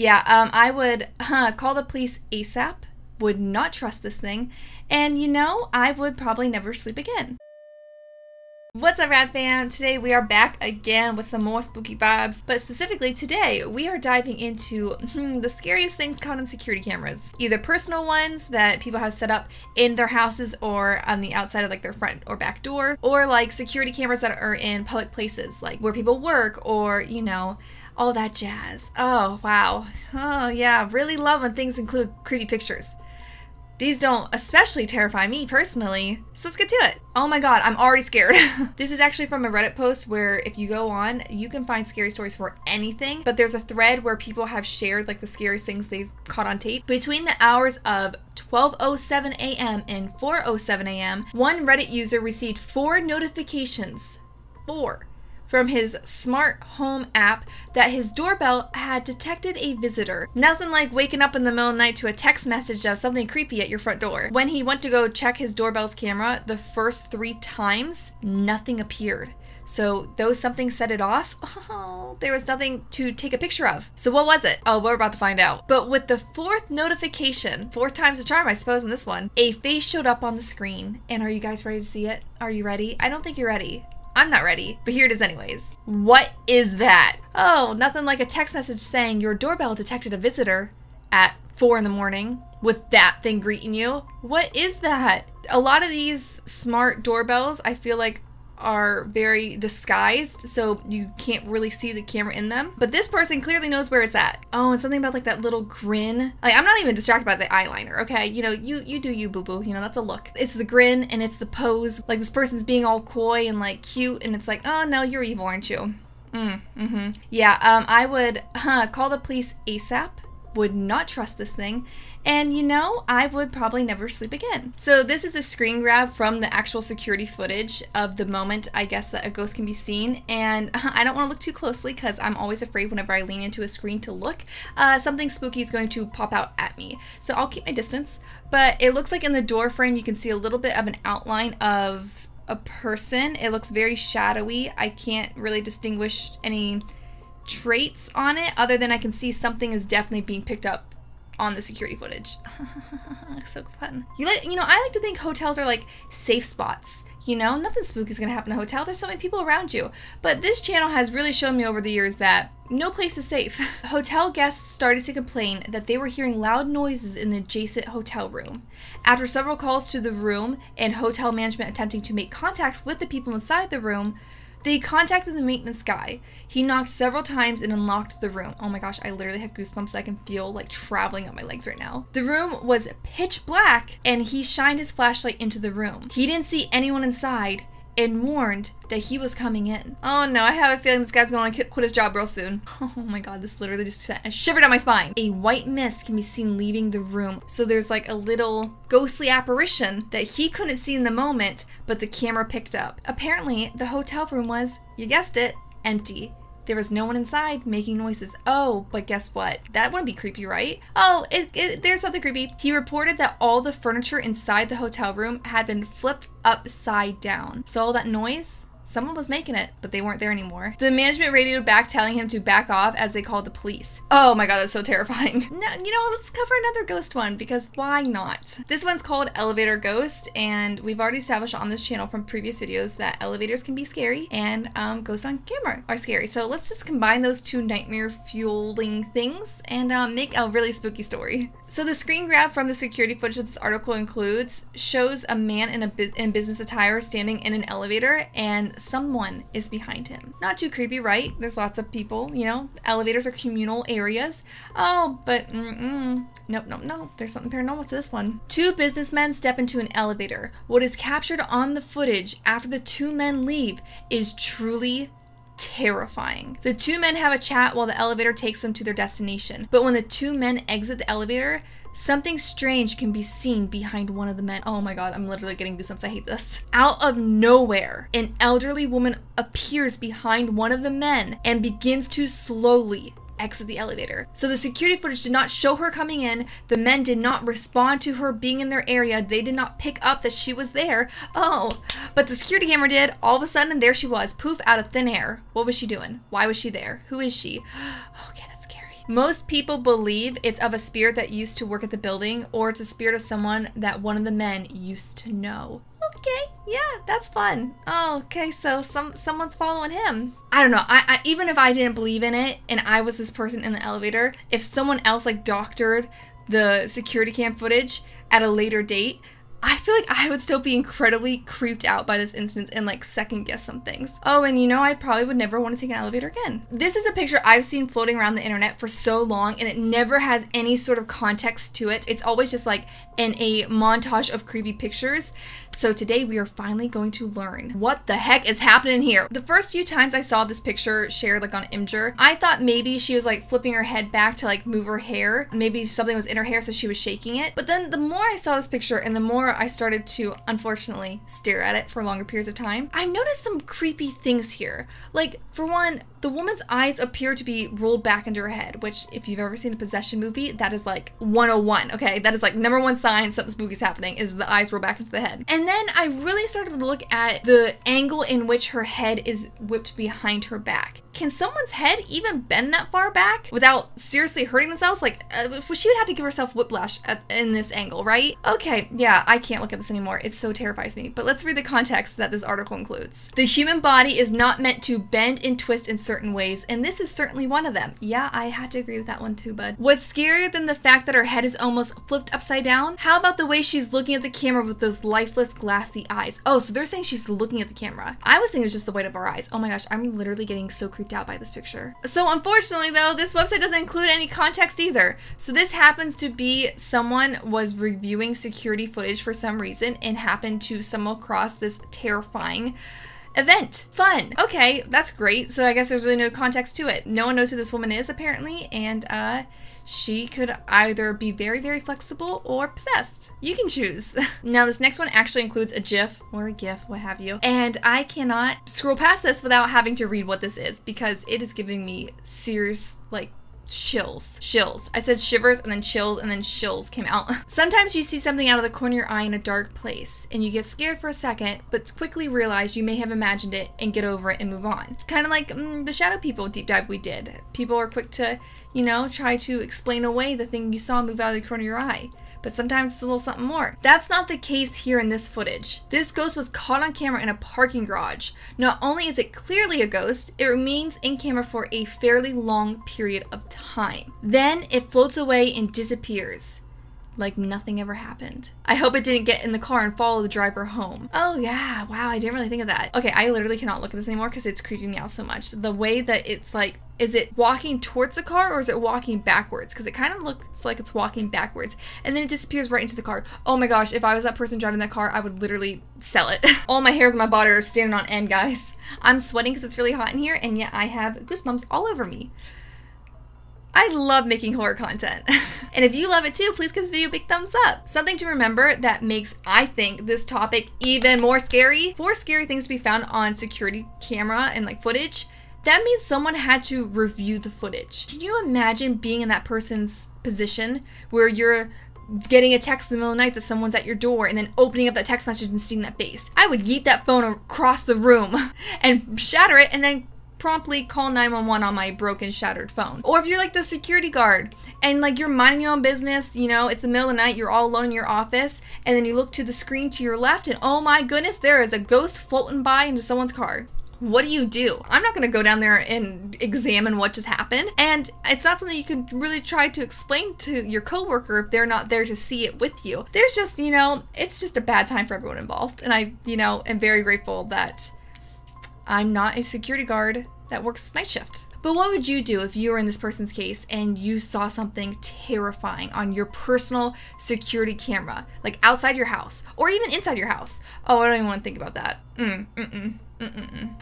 Yeah, I would call the police ASAP, would not trust this thing, and you know, I would probably never sleep again. What's up, Rad fam? Today we are back again with some more spooky vibes, but specifically today we are diving into the scariest things caught on security cameras. Either personal ones that people have set up in their houses or on the outside of like their front or back door, or like security cameras that are in public places like where people work or, you know, all that jazz. Oh, wow. Oh, yeah. Really love when things include creepy pictures. These don't especially terrify me personally, so let's get to it. Oh my god, I'm already scared. This is actually from a Reddit post where if you go on, you can find scary stories for anything, but there's a thread where people have shared like the scariest things they've caught on tape. Between the hours of 12:07 a.m. and 4:07 a.m., one Reddit user received 4 notifications. 4. From his smart home app that his doorbell had detected a visitor. Nothing like waking up in the middle of the night to a text message of something creepy at your front door. When he went to go check his doorbell's camera, the first 3 times, nothing appeared. So though something set it off, there was nothing to take a picture of. So what was it? Oh, we're about to find out. But with the 4th notification, 4th time's the charm, I suppose, in this one, a face showed up on the screen. And are you guys ready to see it? Are you ready? I don't think you're ready. I'm not ready, but here it is anyways. What is that? Oh, nothing like a text message saying your doorbell detected a visitor at 4 in the morning with that thing greeting you. What is that? A lot of these smart doorbells, I feel like, are very disguised, so you can't really see the camera in them. But this person clearly knows where it's at. Oh, and something about like that little grin. Like, I'm not even distracted by the eyeliner, okay? You know, you do you, boo-boo. You know, that's a look. It's the grin and it's the pose. Like, this person's being all coy and like cute, and it's like, oh no, you're evil, aren't you? Yeah, I would call the police ASAP. Would not trust this thing. And you know, I would probably never sleep again. So this is a screen grab from the actual security footage of the moment, I guess, that a ghost can be seen. And I don't want to look too closely because I'm always afraid whenever I lean into a screen to look, something spooky is going to pop out at me. So I'll keep my distance. But it looks like in the door frame, you can see a little bit of an outline of a person. It looks very shadowy. I can't really distinguish any traits on it other than I can see something is definitely being picked up on the security footage. So fun. You know, I like to think hotels are like safe spots. You know, nothing spooky is gonna happen in a hotel. There's so many people around you. But this channel has really shown me over the years that no place is safe. Hotel guests started to complain that they were hearing loud noises in the adjacent hotel room. After several calls to the room and hotel management attempting to make contact with the people inside the room, they contacted the maintenance guy. He knocked several times and unlocked the room. Oh my gosh, I literally have goosebumps. I can feel like traveling up my legs right now. The room was pitch black and he shined his flashlight into the room. He didn't see anyone inside and warned that he was coming in. Oh no, I have a feeling this guy's gonna quit his job real soon. Oh my god, this literally just shivered down my spine. A white mist can be seen leaving the room. So there's like a little ghostly apparition that he couldn't see in the moment, but the camera picked up. Apparently, the hotel room was, you guessed it, empty. There was no one inside making noises. Oh, but guess what? That wouldn't be creepy, right? Oh, there's something creepy. He reported that all the furniture inside the hotel room had been flipped upside down. So all that noise, someone was making it, but they weren't there anymore. The management radioed back telling him to back off as they called the police. Oh my god, that's so terrifying. No, you know, let's cover another ghost one because why not? This one's called Elevator Ghost, and we've already established on this channel from previous videos that elevators can be scary and ghosts on camera are scary. So let's just combine those 2 nightmare fueling things and make a really spooky story. So the screen grab from the security footage that this article includes shows a man in business attire standing in an elevator and someone is behind him. Not too creepy, right? There's lots of people, you know, elevators are communal areas. Oh, but nope. There's something paranormal to this one. 2 businessmen step into an elevator. What is captured on the footage after the 2 men leave is truly terrifying. The 2 men have a chat while the elevator takes them to their destination. But when the 2 men exit the elevator, something strange can be seen behind one of the men. Oh my god, I'm literally getting goosebumps. I hate this. Out of nowhere, an elderly woman appears behind one of the men and begins to slowly exit the elevator. So the security footage did not show her coming in. The men did not respond to her being in their area. They did not pick up that she was there. Oh, but the security camera did. All of a sudden, there she was, poof, out of thin air. What was she doing? Why was she there? Who is she? Okay, that's scary. Most people believe it's of a spirit that used to work at the building, or it's a spirit of someone that one of the men used to know. Okay, yeah, that's fun. Oh, okay, so someone's following him. I don't know. I even if I didn't believe in it and I was this person in the elevator, if someone else like doctored the security cam footage at a later date, I feel like I would still be incredibly creeped out by this instance and like second guess some things. Oh, and you know, I probably would never want to take an elevator again. This is a picture I've seen floating around the internet for so long, and it never has any sort of context to it. It's always just like in a montage of creepy pictures. So today we are finally going to learn what the heck is happening here. The first few times I saw this picture shared like on Imgur, I thought maybe she was like flipping her head back to like move her hair. Maybe something was in her hair so she was shaking it. But then the more I saw this picture and the more I started to unfortunately stare at it for longer periods of time, I noticed some creepy things here. Like for one, the woman's eyes appear to be rolled back into her head, which if you've ever seen a possession movie, that is like 101, okay? That is like #1 sign something spooky is happening is the eyes roll back into the head. And then I really started to look at the angle in which her head is whipped behind her back. Can someone's head even bend that far back without seriously hurting themselves? Like, she would have to give herself whiplash in this angle, right? Okay, yeah, I can't look at this anymore. It so terrifies me. But let's read the context that this article includes. The human body is not meant to bend and twist in certain ways, and this is certainly one of them. Yeah, I had to agree with that one too, bud. What's scarier than the fact that her head is almost flipped upside down? How about the way she's looking at the camera with those lifeless, glassy eyes? Oh, so they're saying she's looking at the camera. I was thinking it was just the white of her eyes. Oh my gosh, I'm literally getting so creeped out by this picture. So unfortunately though, this website doesn't include any context either. So this happens to be someone was reviewing security footage for some reason and happened to stumble across this terrifying event. Fun. Okay, that's great. So I guess there's really no context to it. No one knows who this woman is apparently, and she could either be very, very flexible or possessed. You can choose. Now, this next one actually includes a GIF or a GIF, what have you. And I cannot scroll past this without having to read what this is because it is giving me serious, like, chills. I said shivers and then chills came out. Sometimes you see something out of the corner of your eye in a dark place and you get scared for a second, but quickly realize you may have imagined it and get over it and move on. It's kind of like the shadow people deep dive we did. People are quick to, you know, try to explain away the thing you saw move out of the corner of your eye. But sometimes it's a little something more. That's not the case here in this footage. This ghost was caught on camera in a parking garage. Not only is it clearly a ghost, it remains in camera for a fairly long period of time. Then it floats away and disappears. Like nothing ever happened. I hope it didn't get in the car and follow the driver home. Oh yeah, wow, I didn't really think of that. Okay, I literally cannot look at this anymore because it's creeping me out so much. The way that it's like, is it walking towards the car or is it walking backwards? Because it kind of looks like it's walking backwards and then it disappears right into the car. Oh my gosh, if I was that person driving that car, I would literally sell it. All my hairs on my body are standing on end, guys. I'm sweating because it's really hot in here and yet I have goosebumps all over me. I love making horror content. And if you love it too, please give this video a big thumbs up. Something to remember that makes, I think, this topic even more scary. 4 scary things to be found on security camera and like footage. That means someone had to review the footage. Can you imagine being in that person's position where you're getting a text in the middle of the night that someone's at your door and then opening up that text message and seeing that face? I would yeet that phone across the room and shatter it and then promptly call 911 on my broken, shattered phone. Or if you're like the security guard and like you're minding your own business, you know, it's the middle of the night, you're all alone in your office, and then you look to the screen to your left and oh my goodness, there is a ghost floating by into someone's car. What do? I'm not gonna go down there and examine what just happened. And it's not something you can really try to explain to your coworker if they're not there to see it with you. There's just, you know, it's just a bad time for everyone involved. And I, you know, am very grateful that I'm not a security guard that works night shift. But what would you do if you were in this person's case and you saw something terrifying on your personal security camera, like outside your house or even inside your house? Oh, I don't even want to think about that.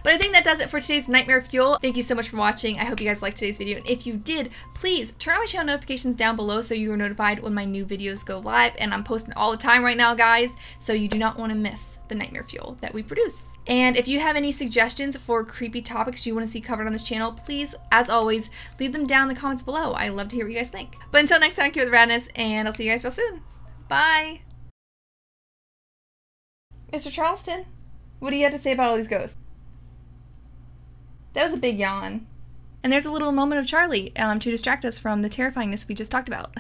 But I think that does it for today's Nightmare Fuel. Thank you so much for watching. I hope you guys liked today's video. And if you did, please turn on my channel notifications down below so you are notified when my new videos go live. And I'm posting all the time right now, guys. So you do not want to miss the Nightmare Fuel that we produce. And if you have any suggestions for creepy topics you want to see covered on this channel, please, as always, leave them down in the comments below. I love to hear what you guys think. But until next time, keep with the radness, and I'll see you guys real soon. Bye! Mr. Charleston, what do you have to say about all these ghosts? That was a big yawn. And there's a little moment of Charlie to distract us from the terrifyingness we just talked about.